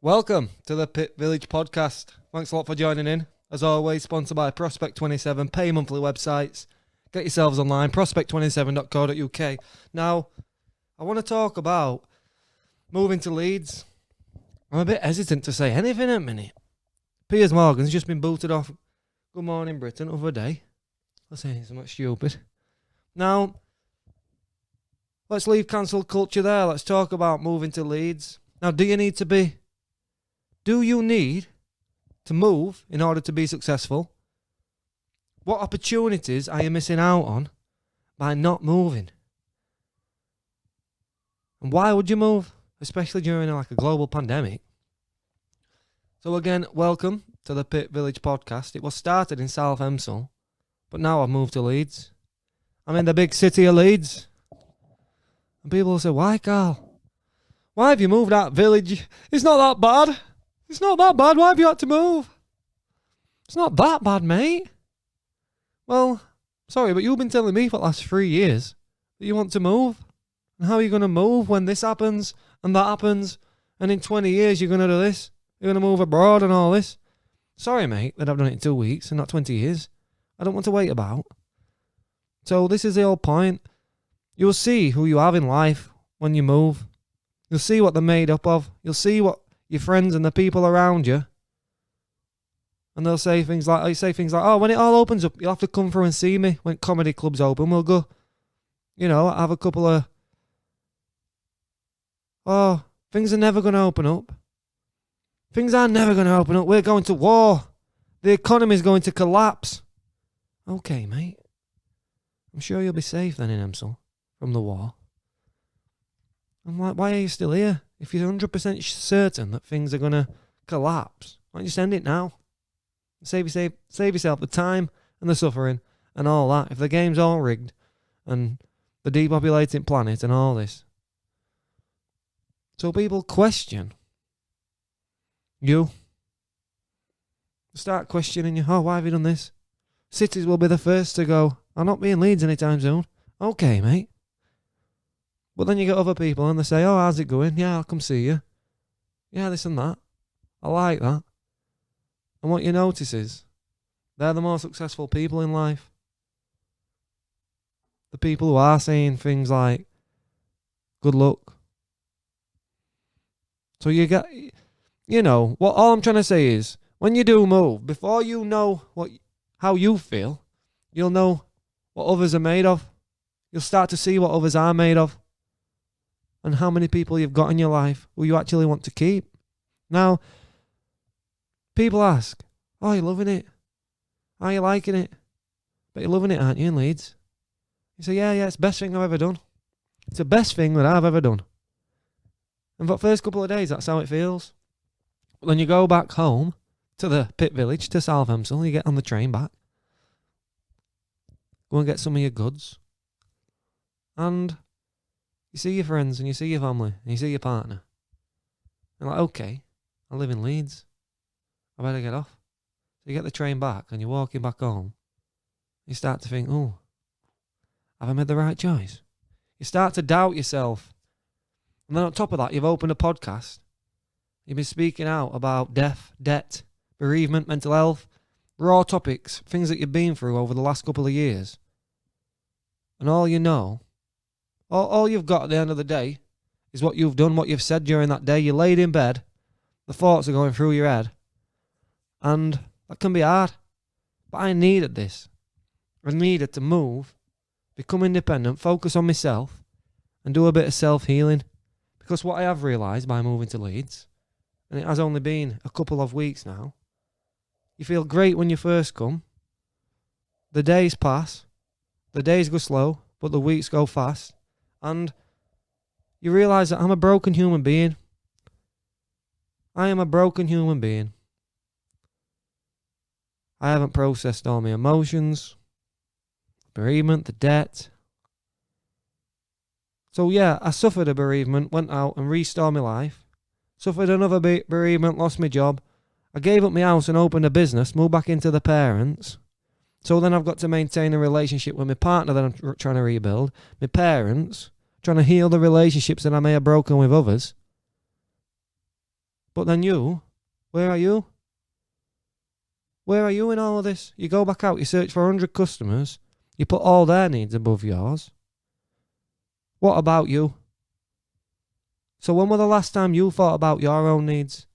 Welcome to the Pit Village podcast. Thanks a lot for joining in. As always, sponsored by Prospect 27, pay monthly websites. Get yourselves online, prospect27.co.uk. Now, I want to talk about moving to Leeds. I'm a bit hesitant to say anything at the minute. Piers Morgan's just been booted off Good Morning Britain the other day. Let's say something stupid. Now, let's leave cancelled culture there. Let's talk about moving to Leeds. Now, do you need to move in order to be successful? What opportunities are you missing out on by not moving? And why would you move, especially during a global pandemic? So again, welcome to the Pit Village podcast. It was started in South Elmsall, but now I've moved to Leeds. I'm in the big city of Leeds. And people will say, why, Carl? Why have you moved out of village? It's not that bad. It's not that bad. Why have you had to move? It's not that bad, mate. Well, sorry, but you've been telling me for the last 3 years that you want to move. And how are you going to move when this happens and that happens? And in 20 years, you're going to do this? You're going to move abroad and all this? Sorry, mate, that I've done it in 2 weeks and not 20 years. I don't want to wait about. So this is the whole point. You'll see who you have in life when you move. You'll see what they're made up of. You'll see what your friends and the people around you. And they'll say things like, oh, when it all opens up, you'll have to come through and see me. When comedy clubs open, we'll go, have a couple of, things are never going to open up. Things are never going to open up. We're going to war. The economy's going to collapse. Okay, mate. I'm sure you'll be safe then in Elmsall from the war. I'm like, why are you still here? If you're 100% certain that things are going to collapse, why don't you send it now? Save yourself the time and the suffering and all that. If the game's all rigged and the depopulating planet and all this. So people question you. Start questioning you. Oh, why have you done this? Cities will be the first to go, I'll not be in Leeds anytime soon. Okay, mate. But then you get other people and they say, oh, how's it going? Yeah, I'll come see you. Yeah, this and that. I like that. And what you notice is, they're the more successful people in life. The people who are saying things like, good luck. So you get, what all I'm trying to say is, when you do move, before you know how you feel, you'll know what others are made of. You'll start to see what others are made of. And how many people you've got in your life who you actually want to keep. Now, people ask, oh, you're loving it? Are you liking it? But you're loving it, aren't you, in Leeds? You say, yeah, it's the best thing I've ever done. It's the best thing that I've ever done. And for the first couple of days, that's how it feels. But then you go back home to the Pit Village, to South Elmsall, you get on the train back. Go and get some of your goods. And you see your friends and you see your family and you see your partner. And like, okay, I live in Leeds. I better get off. So you get the train back and you're walking back home. You start to think, oh, have I made the right choice? You start to doubt yourself. And then on top of that, you've opened a podcast. You've been speaking out about death, debt, bereavement, mental health, raw topics, things that you've been through over the last couple of years. And all you know, all you've got at the end of the day is what you've done, what you've said during that day. You laid in bed, the thoughts are going through your head, and that can be hard. But I needed this. I needed to move, become independent, focus on myself, and do a bit of self-healing. Because what I have realised by moving to Leeds, and it has only been a couple of weeks now, you feel great when you first come. The days pass, the days go slow, but the weeks go fast. And you realise that I'm a broken human being. I am a broken human being. I haven't processed all my emotions, bereavement, the debt. So yeah, I suffered a bereavement, went out and restored my life. Suffered another bereavement, lost my job. I gave up my house and opened a business, moved back into the parents. So then I've got to maintain a relationship with my partner that I'm trying to rebuild, my parents, trying to heal the relationships that I may have broken with others. But then you, where are you? Where are you in all of this? You go back out, you search for 100 customers, you put all their needs above yours. What about you? So when was the last time you thought about your own needs?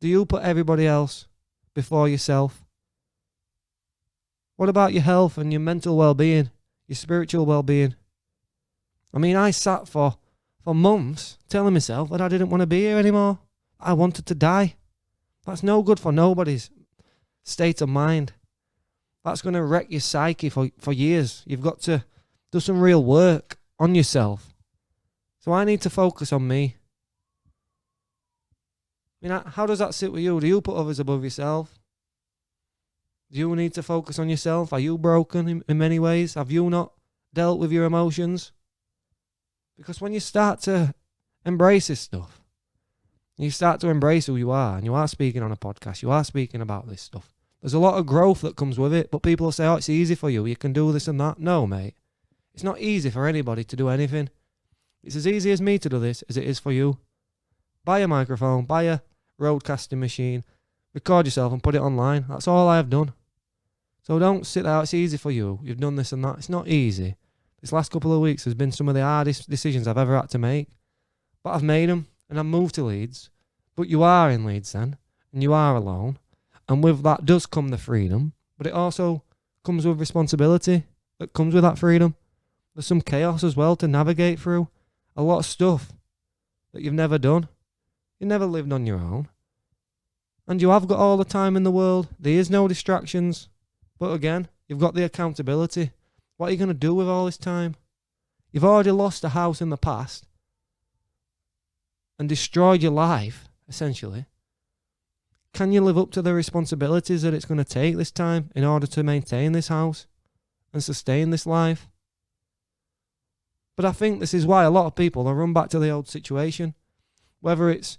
Do you put everybody else before yourself? What about your health and your mental well-being, your spiritual well-being? I mean, I sat for months telling myself that I didn't want to be here anymore. I wanted to die. That's no good for nobody's state of mind. That's going to wreck your psyche for years. You've got to do some real work on yourself. So I need to focus on me. I mean, how does that sit with you? Do you put others above yourself? Do you need to focus on yourself? Are you broken in many ways? Have you not dealt with your emotions? Because when you start to embrace this stuff, you start to embrace who you are, and you are speaking on a podcast, you are speaking about this stuff, there's a lot of growth that comes with it, but people will say, oh, it's easy for you, you can do this and that. No, mate. It's not easy for anybody to do anything. It's as easy as me to do this as it is for you. Buy a microphone, buy a roadcasting machine, record yourself and put it online. That's all I have done. So don't sit there, it's easy for you, you've done this and that. It's not easy. This last couple of weeks has been some of the hardest decisions I've ever had to make. But I've made them, and I've moved to Leeds. But you are in Leeds then, and you are alone. And with that does come the freedom, but it also comes with responsibility that comes with that freedom. There's some chaos as well to navigate through. A lot of stuff that you've never done. You never lived on your own. And you have got all the time in the world. There is no distractions. But again, you've got the accountability. What are you going to do with all this time? You've already lost a house in the past and destroyed your life, essentially. Can you live up to the responsibilities that it's going to take this time in order to maintain this house and sustain this life? But I think this is why a lot of people will run back to the old situation. Whether it's,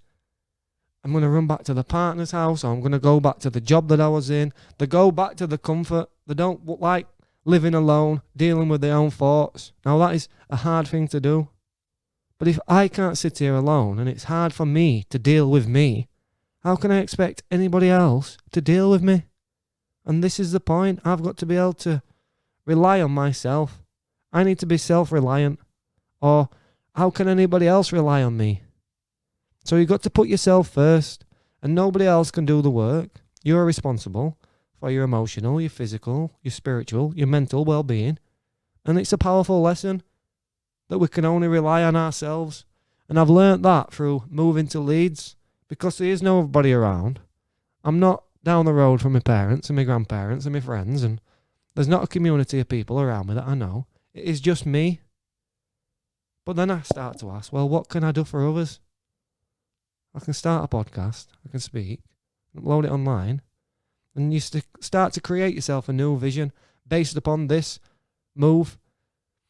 I'm going to run back to the partner's house, or I'm going to go back to the job that I was in. They go back to the comfort. They don't like living alone, dealing with their own thoughts. Now that is a hard thing to do. But if I can't sit here alone and it's hard for me to deal with me, how can I expect anybody else to deal with me? And this is the point. I've got to be able to rely on myself. I need to be self-reliant. Or how can anybody else rely on me? So you've got to put yourself first, and nobody else can do the work. You're responsible for your emotional, your physical, your spiritual, your mental well-being. And it's a powerful lesson that we can only rely on ourselves. And I've learnt that through moving to Leeds, because there is nobody around. I'm not down the road from my parents and my grandparents and my friends, and there's not a community of people around me that I know. It is just me. But then I start to ask, well, what can I do for others? I can start a podcast, I can speak, upload it online, and you start to create yourself a new vision based upon this move.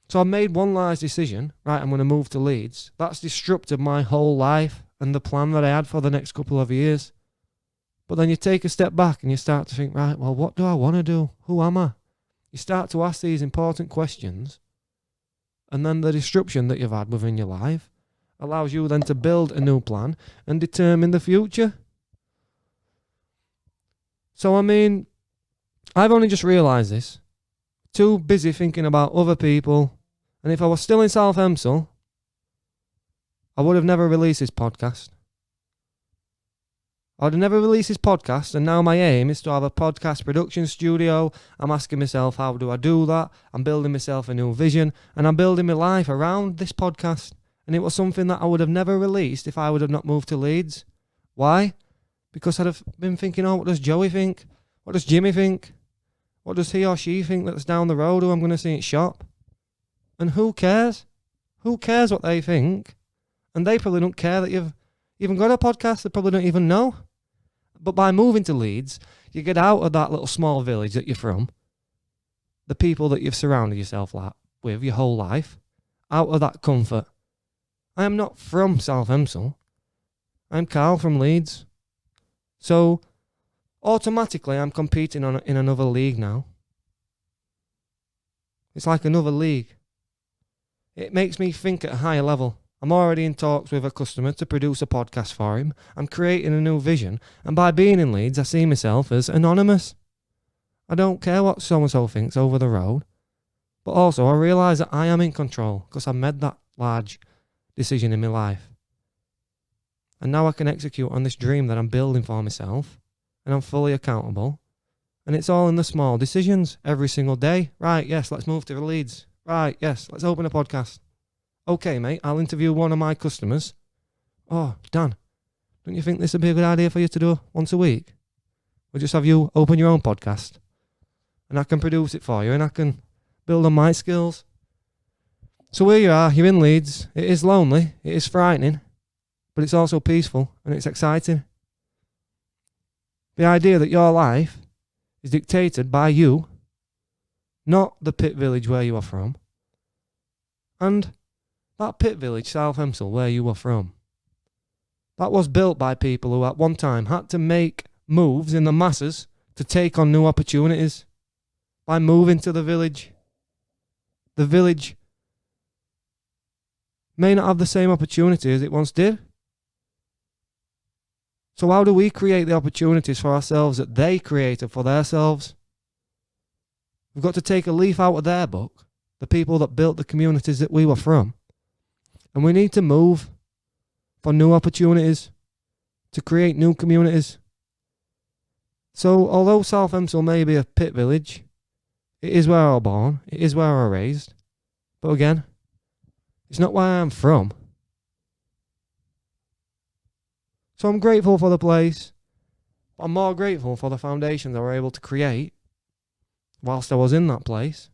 So I made one large decision, right, I'm going to move to Leeds. That's disrupted my whole life and the plan that I had for the next couple of years. But then you take a step back and you start to think, right, well, what do I want to do? Who am I? You start to ask these important questions, and then the disruption that you've had within your life allows you then to build a new plan and determine the future. So, I mean, I've only just realised this. Too busy thinking about other people. And if I was still in South Elmsall, I would have never released this podcast. I would have never released this podcast, and now my aim is to have a podcast production studio. I'm asking myself, how do I do that? I'm building myself a new vision, and I'm building my life around this podcast. And it was something that I would have never released if I would have not moved to Leeds. Why? Because I'd have been thinking, oh, what does Joey think? What does Jimmy think? What does he or she think that's down the road who I'm going to see at shop? And who cares? Who cares what they think? And they probably don't care that you've even got a podcast. They probably don't even know. But by moving to Leeds, you get out of that little small village that you're from, the people that you've surrounded yourself with your whole life, out of that comfort. I am not from South Elmsall. I'm Carl from Leeds. So, automatically I'm competing in another league now. It's like another league. It makes me think at a higher level. I'm already in talks with a customer to produce a podcast for him. I'm creating a new vision. And by being in Leeds, I see myself as anonymous. I don't care what so-and-so thinks over the road. But also, I realise that I am in control because I made that large decision in my life. And now I can execute on this dream that I'm building for myself. And I'm fully accountable. And it's all in the small decisions every single day. Right, yes, let's move to the Leeds. Right, yes, let's open a podcast. Okay, mate, I'll interview one of my customers. Oh, Dan, don't you think this would be a good idea for you to do once a week? We'll just have you open your own podcast. And I can produce it for you and I can build on my skills. So here you are, you're in Leeds. It is lonely, it is frightening, but it's also peaceful and it's exciting. The idea that your life is dictated by you, not the pit village where you are from. And that pit village, South Elmsall, where you are from, that was built by people who at one time had to make moves in the masses to take on new opportunities. By moving to the village may not have the same opportunity as it once did. So how do we create the opportunities for ourselves that they created for themselves? We've got to take a leaf out of their book, the people that built the communities that we were from. And we need to move for new opportunities, to create new communities. So although South Elmsall may be a pit village, it is where I was born, it is where I was raised. But again, it's not where I'm from. So I'm grateful for the place. But I'm more grateful for the foundations I were able to create whilst I was in that place.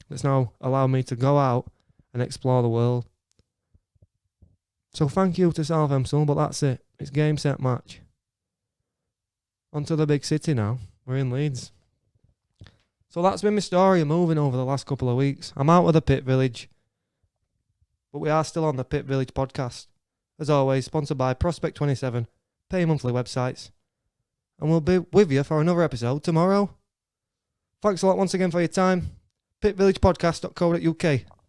That's now allowed me to go out and explore the world. So thank you to South Elmsall, but that's it. It's game, set, match. On to the big city now. We're in Leeds. So that's been my story of moving over the last couple of weeks. I'm out of the pit village, but we are still on the Pit Village podcast. As always, sponsored by Prospect 27, pay monthly websites. And we'll be with you for another episode tomorrow. Thanks a lot once again for your time. pitvillagepodcast.co.uk